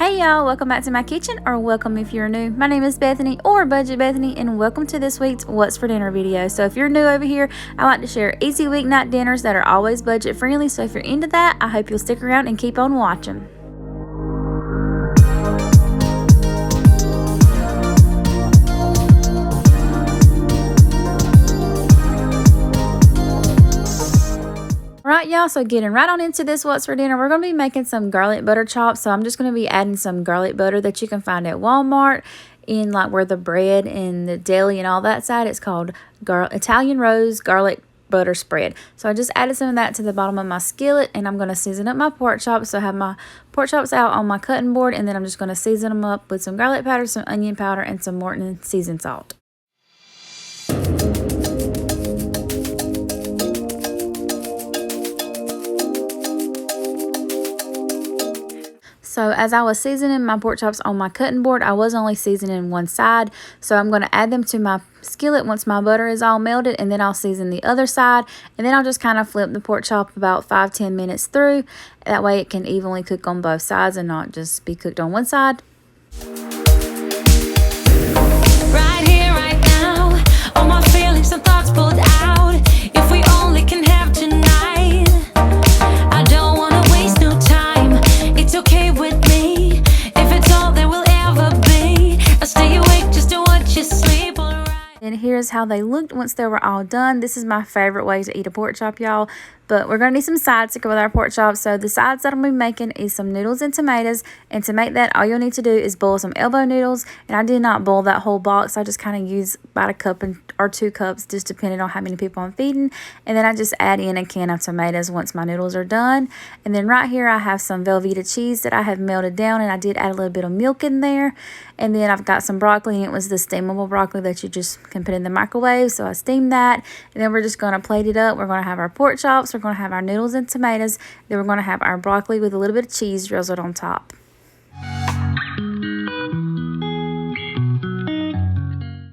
Hey y'all, welcome back to my kitchen, or welcome if you're new. My name is Bethany, or Budget Bethany, and welcome to this week's What's for Dinner video. So if you're new over here, I like to share easy weeknight dinners that are always budget friendly. So if you're into that, I hope you'll stick around and keep on watching. Right, y'all, so getting right on into this what's for dinner, we're going to be making some garlic butter chops. So I'm just going to be adding some garlic butter that you can find at Walmart in like where the bread and the deli and all that side. It's called Italian Rose garlic butter spread. So I just added some of that to the bottom of my skillet, and I'm going to season up my pork chops. So I have my pork chops out on my cutting board, and then I'm just going to season them up with some garlic powder, some onion powder, and some Morton seasoned salt. So as I was seasoning my pork chops on my cutting board, I was only seasoning one side. So I'm going to add them to my skillet once my butter is all melted, and then I'll season the other side. And then I'll just kind of flip the pork chop about 5-10 minutes through. That way it can evenly cook on both sides and not just be cooked on one side. Right here, right now, all my feelings and thoughts pulled out. If we only can have tonight, I don't want to waste no time. It's okay with me, if it's all there will ever be. I'll stay awake just to watch you sleep, alright. And here's how they looked once they were all done. This is my favorite way to eat a pork chop, y'all. But we're going to need some sides to go with our pork chops. So the sides that I'm going to be making is some noodles and tomatoes. And to make that, all you'll need to do is boil some elbow noodles. And I did not boil that whole box. I just kind of use about a cup or 2 cups, just depending on how many people I'm feeding. And then I just add in a can of tomatoes once my noodles are done. And then right here I have some Velveeta cheese that I have melted down. And I did add a little bit of milk in there. And then I've got some broccoli. And it was the steamable broccoli that you just can put in the microwave. So I steamed that. And then we're just going to plate it up. We're going to have our pork chops. We're going to have our noodles and tomatoes. Then we're going to have our broccoli with a little bit of cheese drizzled on top.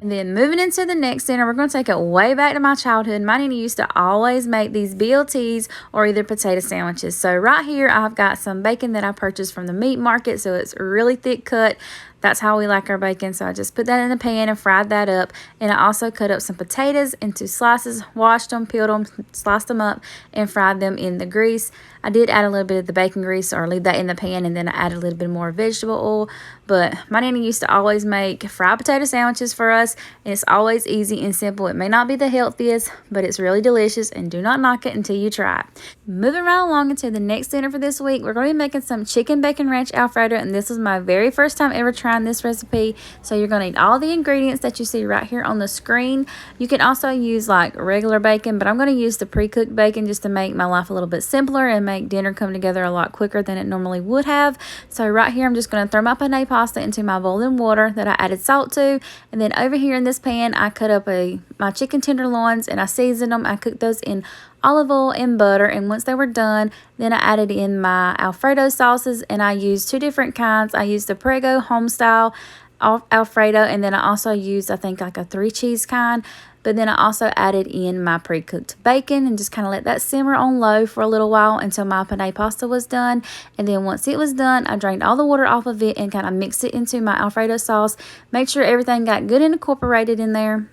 And then moving into the next dinner, we're going to take it way back to my childhood. My nana used to always make these BLTs or either potato sandwiches. So right here I've got some bacon that I purchased from the meat market. So it's really thick cut. That's how we like our bacon. So I just put that in the pan and fried that up. And I also cut up some potatoes into slices, washed them, peeled them, sliced them up, and fried them in the grease. I did add a little bit of the bacon grease, or leave that in the pan, and then I added a little bit more vegetable oil. But my nana used to always make fried potato sandwiches for us, and it's always easy and simple. It may not be the healthiest, but it's really delicious, and do not knock it until you try it. Moving right along into the next dinner for this week, we're going to be making some chicken bacon ranch Alfredo, and this was my very first time ever trying this recipe. So you're going to need all the ingredients that you see right here on the screen. You can also use like regular bacon, but I'm going to use the pre-cooked bacon just to make my life a little bit simpler and make dinner come together a lot quicker than it normally would have. So right here I'm just going to throw my penne pasta into my boiling water that I added salt to, and then over here in this pan I cut up my chicken tenderloins and I seasoned them. I cooked those in olive oil and butter, and once they were done, then I added in my Alfredo sauces, and I used 2 different kinds. I used the Prego home style Alfredo, and then I also used, I think, like a 3 cheese kind. But then I also added in my pre-cooked bacon and just kind of let that simmer on low for a little while until my penne pasta was done. And then once it was done, I drained all the water off of it and kind of mixed it into my Alfredo sauce. Make sure everything got good and incorporated in there.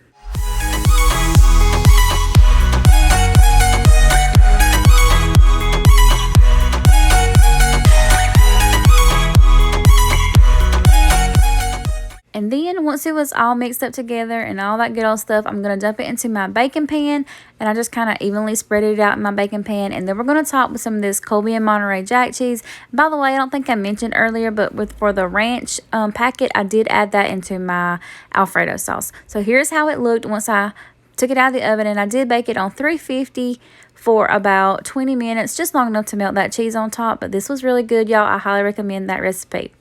And then once it was all mixed up together and all that good old stuff, I'm going to dump it into my bacon pan. And I just kind of evenly spread it out in my bacon pan. And then we're going to top with some of this Colby and Monterey Jack cheese. By the way, I don't think I mentioned earlier, but for the ranch packet, I did add that into my Alfredo sauce. So here's how it looked once I took it out of the oven. And I did bake it on 350 for about 20 minutes, just long enough to melt that cheese on top. But this was really good, y'all. I highly recommend that recipe.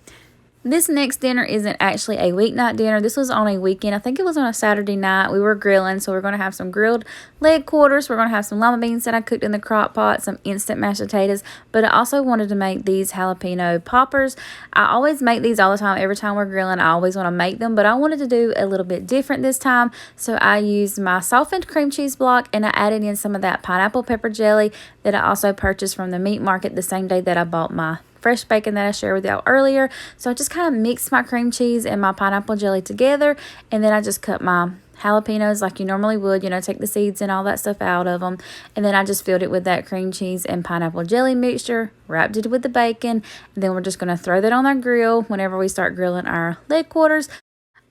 This next dinner isn't actually a weeknight dinner. This was on a weekend. I think it was on a Saturday night. We were grilling, so we're going to have some grilled leg quarters. We're going to have some lima beans that I cooked in the crock pot, some instant mashed potatoes. But I also wanted to make these jalapeno poppers. I always make these all the time. Every time we're grilling, I always want to make them. But I wanted to do a little bit different this time. So I used my softened cream cheese block, and I added in some of that pineapple pepper jelly that I also purchased from the meat market the same day that I bought my fresh bacon that I shared with y'all earlier. So I just kind of mixed my cream cheese and my pineapple jelly together, and then I just cut my jalapenos like you normally would, you know, take the seeds and all that stuff out of them, and then I just filled it with that cream cheese and pineapple jelly mixture, wrapped it with the bacon, and then we're just going to throw that on our grill whenever we start grilling our leg quarters.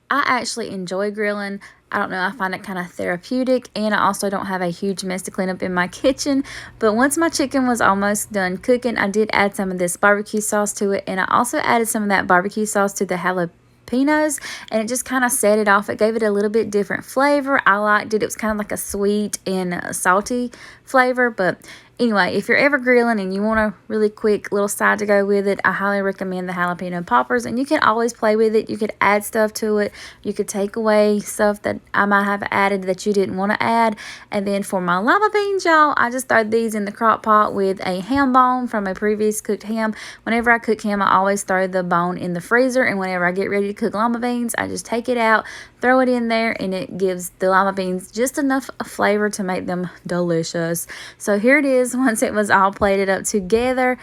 I actually enjoy grilling. I don't know, I find it kind of therapeutic, and I also don't have a huge mess to clean up in my kitchen. But once my chicken was almost done cooking, I did add some of this barbecue sauce to it, and I also added some of that barbecue sauce to the jalapenos, and it just kind of set it off. It gave it a little bit different flavor. I liked it. It was kind of like a sweet and salty flavor. But anyway, if you're ever grilling and you want a really quick little side to go with it, I highly recommend the jalapeno poppers. And you can always play with it. You could add stuff to it. You could take away stuff that I might have added that you didn't want to add. And then for my lima beans, y'all, I just throw these in the crock pot with a ham bone from a previous cooked ham. Whenever I cook ham, I always throw the bone in the freezer. And whenever I get ready to cook lima beans, I just take it out, throw it in there, and it gives the lima beans just enough flavor to make them delicious. So here it is once it was all plated up together.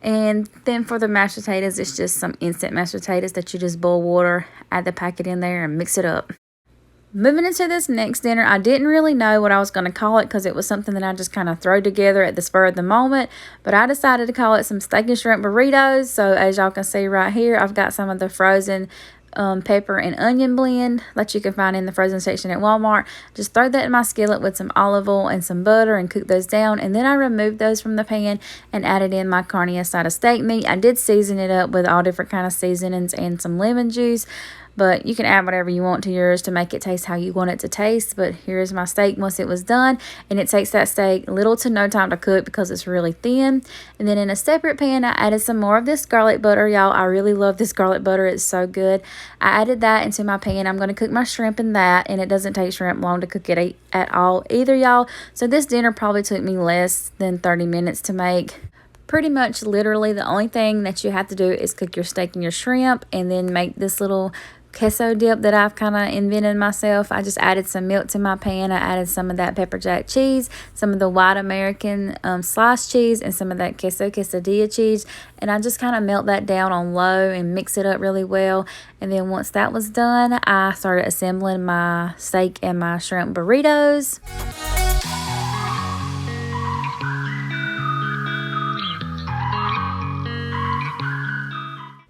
And then for the mashed potatoes, it's just some instant mashed potatoes that you just boil water, add the packet in there, and mix it up. Moving into this next dinner, I didn't really know what I was going to call it because it was something that I just kind of throw together at the spur of the moment. But I decided to call it some steak and shrimp burritos. So as y'all can see right here, I've got some of the frozen pepper and onion blend that you can find in the frozen section at Walmart. Just throw that in my skillet with some olive oil and some butter and cook those down, and then I removed those from the pan and added in my carne asada steak meat. I did season it up with all different kind of seasonings and some lemon juice, but you can add whatever you want to yours to make it taste how you want it to taste. But here's my steak once it was done, and it takes that steak little to no time to cook because it's really thin. And then in a separate pan, I added some more of this garlic butter. Y'all, I really love this garlic butter. It's so good. I added that into my pan. I'm going to cook my shrimp in that, and it doesn't take shrimp long to cook it at all either, y'all. So this dinner probably took me less than 30 minutes to make. Pretty much literally the only thing that you have to do is cook your steak and your shrimp, and then make this little queso dip that I've kind of invented myself. I just added some milk to my pan. I added some of that pepper jack cheese, some of the white American sliced cheese, and some of that queso quesadilla cheese, and I just kind of melt that down on low and mix it up really well. And then once that was done, I started assembling my steak and my shrimp burritos.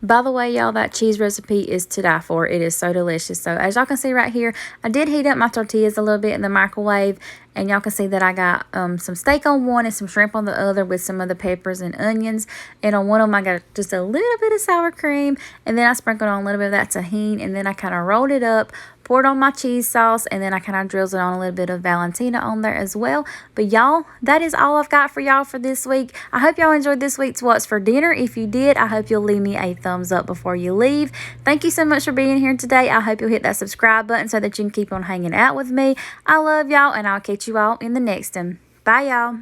By the way, y'all, that cheese recipe is to die for. It is so delicious. So as y'all can see right here, I did heat up my tortillas a little bit in the microwave. And y'all can see that I got some steak on one and some shrimp on the other with some of the peppers and onions. And on one of them, I got just a little bit of sour cream. And then I sprinkled on a little bit of that tahini. And then I kind of rolled it up, poured on my cheese sauce, and then I kind of drizzled on a little bit of Valentina on there as well. But y'all, that is all I've got for y'all for this week. I hope y'all enjoyed this week's What's for Dinner. If you did, I hope you'll leave me a thumbs up before you leave. Thank you so much for being here today. I hope you'll hit that subscribe button so that you can keep on hanging out with me. I love y'all, and I'll catch you all in the next one. Bye, y'all.